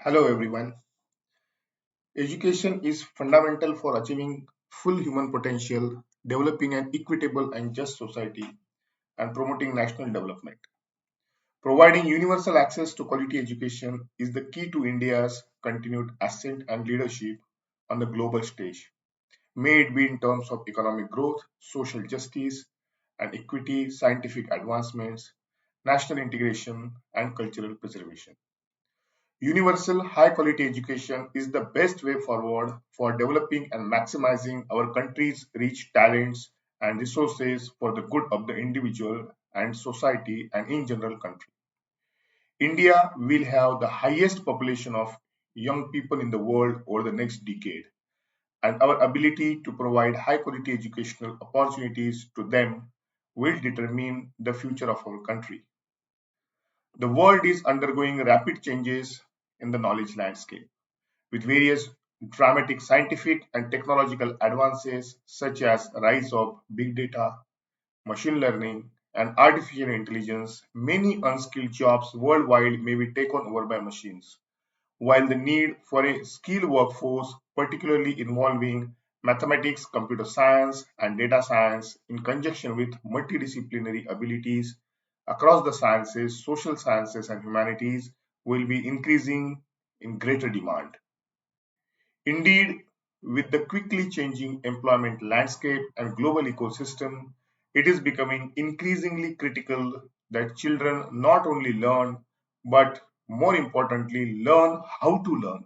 Hello everyone. Education is fundamental for achieving full human potential, developing an equitable and just society, and promoting national development. Providing universal access to quality education is the key to India's continued ascent and leadership on the global stage, may it be in terms of economic growth, social justice and equity, scientific advancements, national integration, and cultural preservation. Universal high quality education is the best way forward for developing and maximizing our country's rich talents and resources for the good of the individual and society and in general country. India will have the highest population of young people in the world over the next decade, and our ability to provide high quality educational opportunities to them will determine the future of our country. The world is undergoing rapid changes in the knowledge landscape, with various dramatic scientific and technological advances such as rise of big data, machine learning, and artificial intelligence. Many unskilled jobs worldwide may be taken over by machines, while the need for a skilled workforce, particularly involving mathematics, computer science, and data science, in conjunction with multidisciplinary abilities across the sciences, social sciences, and humanities, will be increasing in greater demand. Indeed, with the quickly changing employment landscape and global ecosystem, it is becoming increasingly critical that children not only learn, but more importantly, learn how to learn.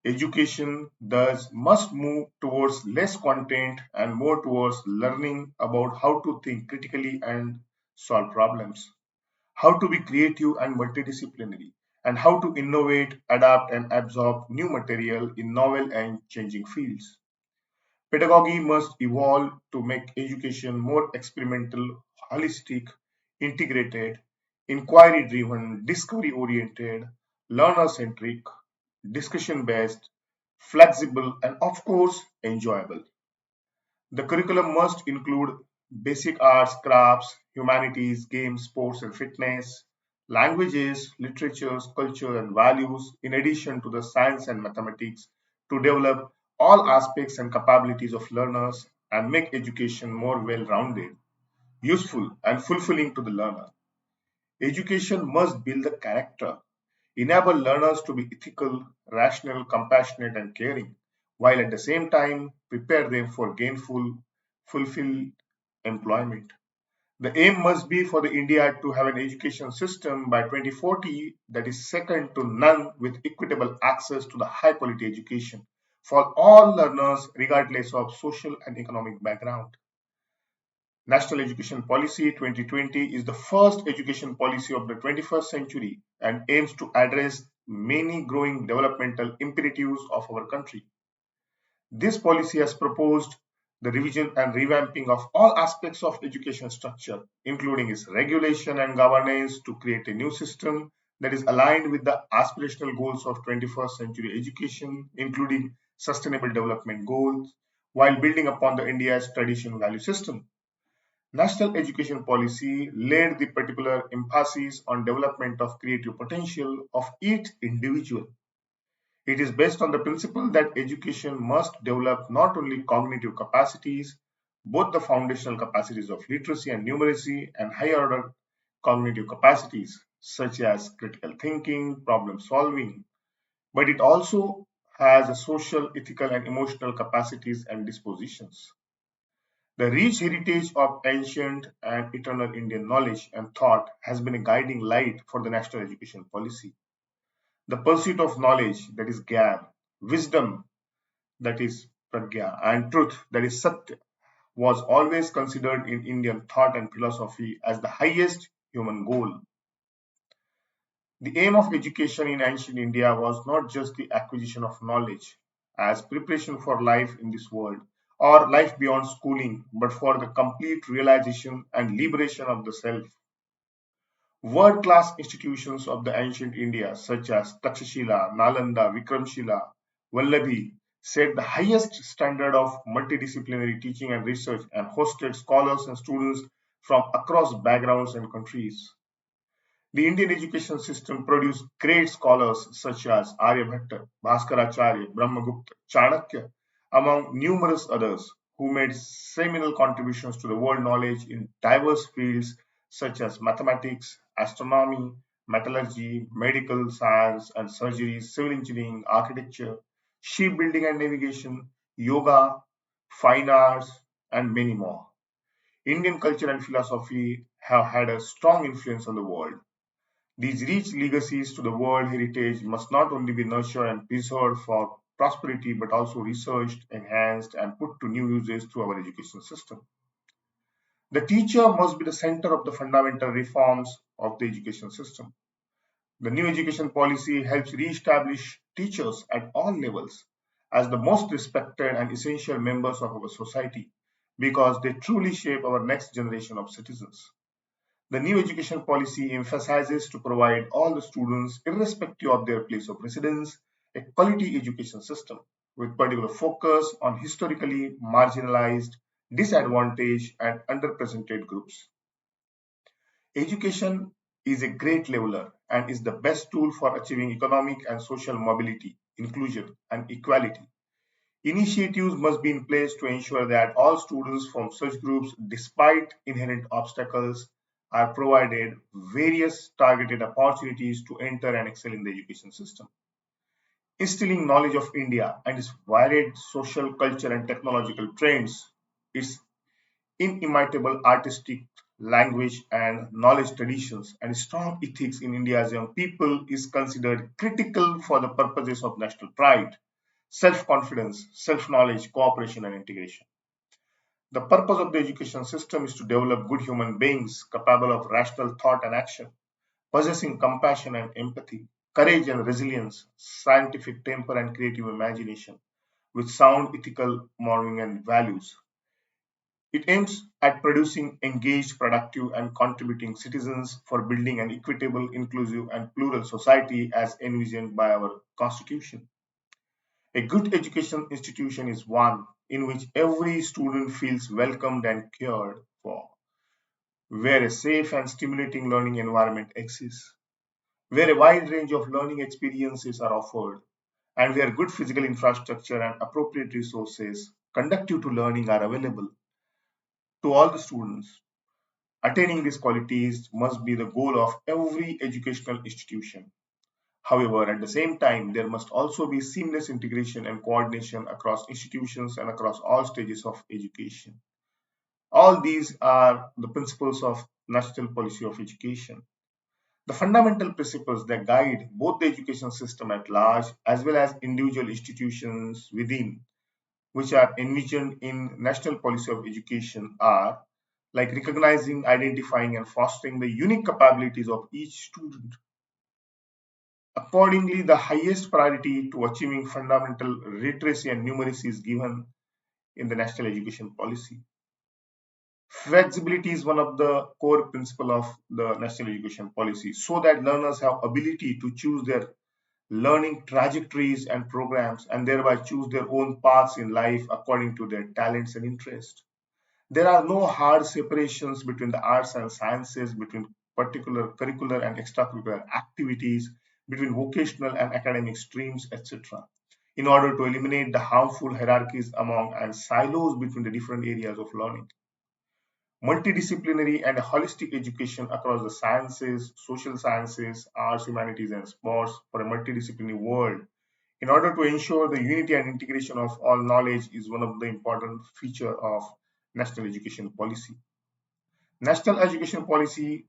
Education thus must move towards less content and more towards learning about how to think critically and solve problems, how to be creative and multidisciplinary, and how to innovate, adapt, and absorb new material in novel and changing fields. Pedagogy must evolve to make education more experimental, holistic, integrated, inquiry driven, discovery oriented, learner centric, discussion based, flexible, and of course, enjoyable. The curriculum must include basic arts, crafts, humanities, games, sports, and fitness, languages, literatures, culture, and values, in addition to the science and mathematics, to develop all aspects and capabilities of learners and make education more well rounded, useful, and fulfilling to the learner. Education must build the character, enable learners to be ethical, rational, compassionate, and caring, while at the same time prepare them for gainful, fulfilled employment. The aim must be for the India to have an education system by 2040 that is second to none, with equitable access to the high quality education for all learners regardless of social and economic background. National Education Policy 2020 is the first education policy of the 21st century and aims to address many growing developmental imperatives of our country. This policy has proposed the revision and revamping of all aspects of education structure, including its regulation and governance, to create a new system that is aligned with the aspirational goals of 21st century education, including sustainable development goals, while building upon the India's traditional value system. National education policy laid the particular emphasis on development of creative potential of each individual. It is based on the principle that education must develop not only cognitive capacities, both the foundational capacities of literacy and numeracy, and higher order cognitive capacities such as critical thinking, problem solving, but it also has a social, ethical, and emotional capacities and dispositions. The rich heritage of ancient and eternal Indian knowledge and thought has been a guiding light for the national education policy. The pursuit of knowledge, that is Gyan, wisdom, that is Pragya, and truth, that is Satya, was always considered in Indian thought and philosophy as the highest human goal. The aim of education in ancient India was not just the acquisition of knowledge as preparation for life in this world or life beyond schooling, but for the complete realization and liberation of the self. World class institutions of the ancient India, such as Takshashila, Nalanda, Vikramshila, Vallabhi, set the highest standard of multidisciplinary teaching and research and hosted scholars and students from across backgrounds and countries. The Indian education system produced great scholars such as Aryabhatta, Bhaskaracharya, Brahmagupta, Chanakya, among numerous others who made seminal contributions to the world knowledge in diverse fields such as mathematics, astronomy, metallurgy, medical science and surgery, civil engineering, architecture, shipbuilding and navigation, yoga, fine arts, and many more. Indian culture and philosophy have had a strong influence on the world. These rich legacies to the world heritage must not only be nurtured and preserved for prosperity but also researched, enhanced, and put to new uses through our education system. The teacher must be the center of the fundamental reforms of the education system. The new education policy helps re-establish teachers at all levels as the most respected and essential members of our society because they truly shape our next generation of citizens. The new education policy emphasizes to provide all the students, irrespective of their place of residence, a quality education system with particular focus on historically marginalized, disadvantaged, and underrepresented groups. Education is a great leveler and is the best tool for achieving economic and social mobility, inclusion, and equality. Initiatives must be in place to ensure that all students from such groups, despite inherent obstacles, are provided various targeted opportunities to enter and excel in the education system. Instilling knowledge of India and its varied social, culture, and technological trends, its inimitable artistic language and knowledge traditions, and strong ethics in India's young people is considered critical for the purposes of national pride, self-confidence, self-knowledge, cooperation, and integration. The purpose of the education system is to develop good human beings capable of rational thought and action, possessing compassion and empathy, courage and resilience, scientific temper and creative imagination, with sound ethical moral and values. It aims at producing engaged, productive, and contributing citizens for building an equitable, inclusive, and plural society as envisioned by our Constitution. A good education institution is one in which every student feels welcomed and cared for, where a safe and stimulating learning environment exists, where a wide range of learning experiences are offered, and where good physical infrastructure and appropriate resources conducive to learning are available to all the students. Attaining these qualities must be the goal of every educational institution. However, at the same time, there must also be seamless integration and coordination across institutions and across all stages of education. All these are the principles of national policy of education. The fundamental principles that guide both the education system at large as well as individual institutions within, which are envisioned in national policy of education, are like recognizing, identifying, and fostering the unique capabilities of each student. Accordingly, the highest priority to achieving fundamental literacy and numeracy is given in the national education policy. Flexibility is one of the core principles of the national education policy so that learners have ability to choose their learning trajectories and programs and thereby choose their own paths in life according to their talents and interests. There are no hard separations between the arts and sciences, between particular curricular and extracurricular activities, between vocational and academic streams, etc., in order to eliminate the harmful hierarchies among and silos between the different areas of learning. Multidisciplinary and holistic education across the sciences, social sciences, arts, humanities, and sports for a multidisciplinary world in order to ensure the unity and integration of all knowledge is one of the important features of national education policy. National education policy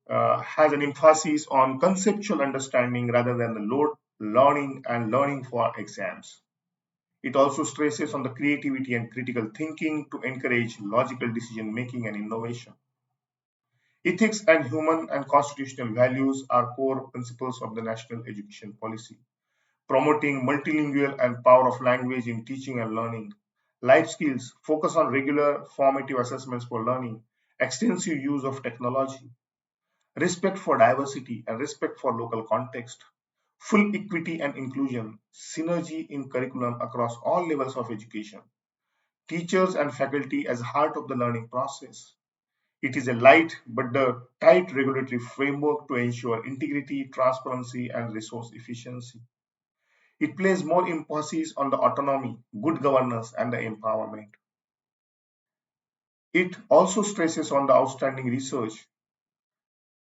has an emphasis on conceptual understanding rather than the load learning and learning for exams. It also stresses on the creativity and critical thinking to encourage logical decision making and innovation. Ethics and human and constitutional values are core principles of the national education policy, promoting multilingual and power of language in teaching and learning. Life skills focus on regular formative assessments for learning, extensive use of technology, respect for diversity and respect for local context, full equity and inclusion, synergy in curriculum across all levels of education, teachers and faculty as heart of the learning process, It is a light but the tight regulatory framework to ensure integrity, transparency, and resource efficiency. It places more emphasis on the autonomy, good governance, and the empowerment. It also stresses on the outstanding research.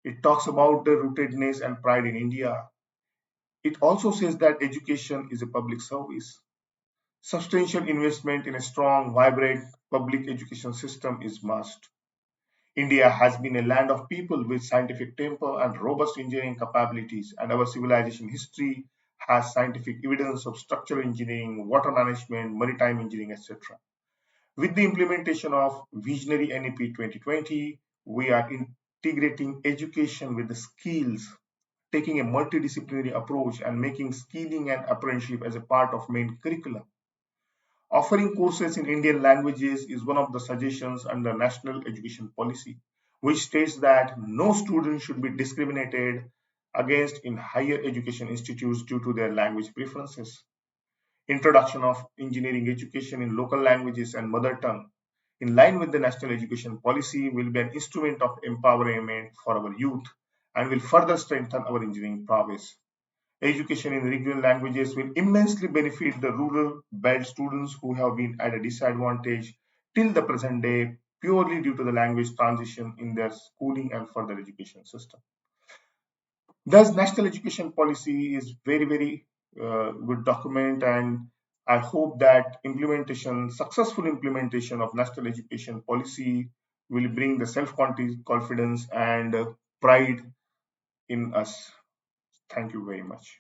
It talks about the rootedness and pride in India. It also says that education is a public service. Substantial investment in a strong, vibrant public education system is must. India has been a land of people with scientific temper and robust engineering capabilities, and our civilization history has scientific evidence of structural engineering, water management, maritime engineering, etc. With the implementation of Visionary NEP 2020, we are integrating education with the skills, taking a multidisciplinary approach and making skilling and apprenticeship as a part of main curriculum. Offering courses in Indian languages is one of the suggestions under National Education Policy, which states that no student should be discriminated against in higher education institutes due to their language preferences. Introduction of engineering education in local languages and mother tongue, in line with the National Education Policy, will be an instrument of empowerment for our youth and will further strengthen our engineering prowess. Education in regional languages will immensely benefit the rural belt students who have been at a disadvantage till the present day purely due to the language transition in their schooling and further education system. Thus, national education policy is very good document, and I hope that successful implementation of national education policy will bring the self-confidence and pride in us. Thank you very much.